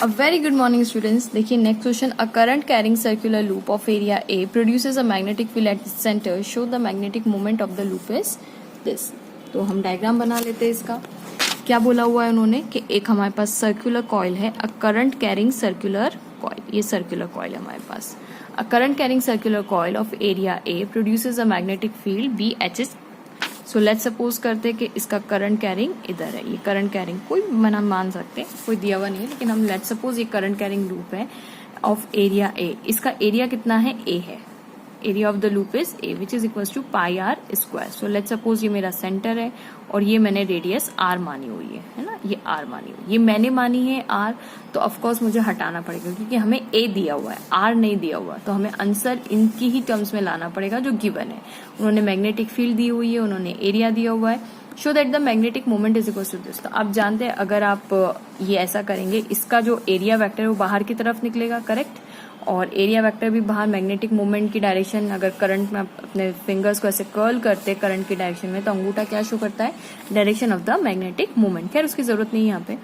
A very good morning students. देखिए next question, a current carrying circular loop of area A produces a magnetic field at centre, show the magnetic moment of the loop is this. तो हम diagram बना लेते हैं इसका। क्या बोला हुआ है उन्होंने कि एक हमारे पास सर्कुलर कॉइल है, a current carrying circular coil, ये सर्कुलर कॉइल है हमारे पास। A current carrying circular coil of area A produces a magnetic field B H is. So let's suppose करते हैं कि इसका करंट कैरिंग इधर है, ये करंट कैरिंग कोई मना मान सकते हैं, कोई दिया हुआ नहीं है, लेकिन हम लेट्स सपोज ये करंट कैरिंग लूप है ऑफ एरिया ए। इसका एरिया कितना है? ए है। Area of the loop is A which is equal to pi are square. So let's suppose ये मेरा सेंटर है और ये मैंने रेडियस आर मानी हुई है ना, ये आर मानी हुई, ये मैंने मानी है आर, तो ऑफकोर्स मुझे हटाना पड़ेगा क्योंकि हमें ए दिया हुआ है, आर नहीं दिया हुआ, तो हमें आंसर इनकी ही टर्म्स में लाना पड़ेगा जो गिवन है। उन्होंने मैग्नेटिक फील्ड दी हुई है, उन्होंने एरिया दिया हुआ है। Show that the magnetic moment is equal to this. तो आप जानते हैं अगर आप ये ऐसा करेंगे, इसका जो एरिया वेक्टर है वो बाहर की तरफ निकलेगा, करेक्ट, और एरिया वेक्टर भी बाहर। मैग्नेटिक मोमेंट की डायरेक्शन अगर करंट में अपने फिंगर्स को ऐसे कर्ल करते करंट की डायरेक्शन में, तो अंगूठा क्या शो करता है? Direction of the magnetic moment. खैर उसकी जरूरत नहीं है यहाँ पे,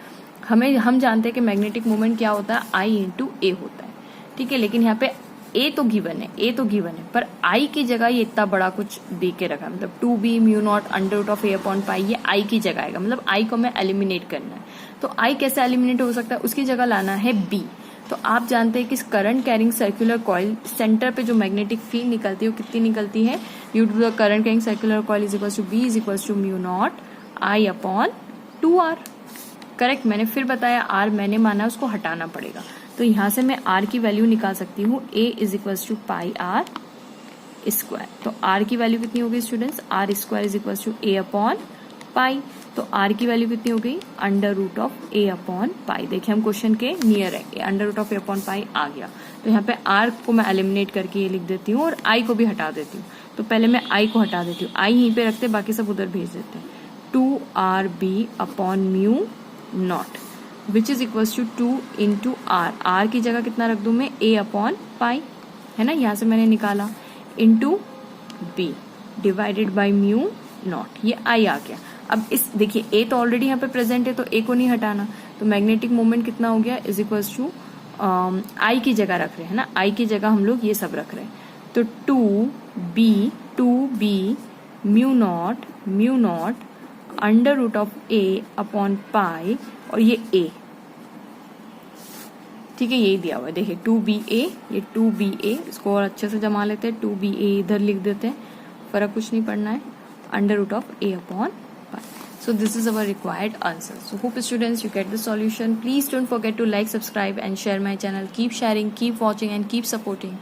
हम जानते हैं कि मैग्नेटिक मोमेंट क्या होता है? आई इंटू ए होता है, ठीक है। लेकिन यहाँ पे ए तो गिवन है, ए तो गिवन है, पर आई की जगह ये इतना बड़ा कुछ दे के रखा है, मतलब 2b mu nought under root of A upon pi, ये आई की जगह आएगा, मतलब आई को हमें एलिमिनेट करना है। तो आई कैसे एलिमिनेट हो सकता है? उसकी जगह लाना है बी। तो आप जानते हैं कि current carrying circular coil centre पे जो मैग्नेटिक फील्ड निकलती है वो कितनी निकलती है? Due to the current carrying circular coil is equal to B is equal to mu nought I upon 2r। Correct, मैंने फिर बताया आर मैंने माना, उसको हटाना पड़ेगा। तो यहां से मैं आर की वैल्यू निकाल सकती हूँ, A is equal to pi are square. तो आर की वैल्यू कितनी होगी students? R square is equal to A upon pi. तो आर की वैल्यू कितनी हो गई? Under root of A upon pi. देखिए हम क्वेश्चन के नियर है, under root of A upon pi आ गया। तो यहाँ पे आर को मैं एलिमिनेट करके ये लिख देती हूँ और आई को भी हटा देती हूँ। तो पहले मैं आई को हटा देती हूँ, आई यहीं पे रखते, बाकी सब उधर भेज देते हैं। 2rb upon mu nought which is equal to 2 into R. R की जगह कितना रख दूं मैं? ए अपॉन पाई, है ना, यहां से मैंने निकाला, into B divided by mu nought, ये आई आ गया। अब इस देखिए ए तो ऑलरेडी यहाँ पे प्रेजेंट है, तो ए को नहीं हटाना, तो मैग्नेटिक मोमेंट कितना हो गया? इज इक्वल टू आई की जगह रख रहे हैं ना, आई की जगह हम लोग ये सब रख रहे हैं, तो 2b mu nought under root of A upon pi, और ये ए, ठीक है, यही दिया हुआ है। देखिए 2ba, ये 2ba, इसको और अच्छे से जमा लेते हैं, 2ba इधर लिख देते हैं, फर्क कुछ नहीं पड़ना है, under root of A upon pi. So this is our required answer. So hope students you get the solution. Please don't forget to like, subscribe and share my channel. Keep sharing, keep watching and keep supporting.